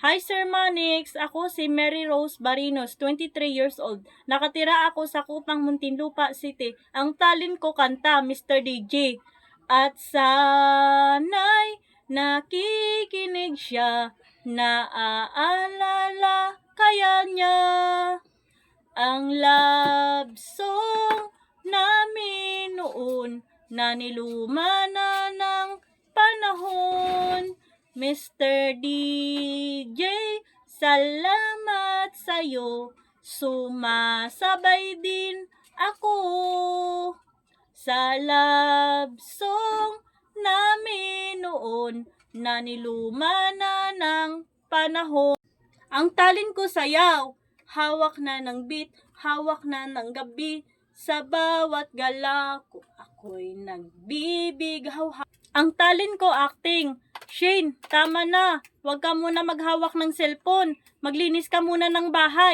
Hi Sir Manix, ako si Mary Rose Barinos, 23 years old. Nakatira ako sa Kupang Muntinlupa City. Ang talent ko kanta, Mr. DJ. At sana'y nakikinig siya, naaalala kaya niya ang love song namin noon na niluma na ng panahon. Mr. DJ, salamat sa'yo, sumasabay din ako sa love song namin noon na niluma na ng panahon. Ang talent ko sayaw, hawak na ng beat, hawak na ng gabi, sa bawat galaw ko ako'y nagbibigaw. Ang talent ko acting. Shane, tama na. Huwag ka muna maghawak ng cellphone. Maglinis ka muna ng bahay.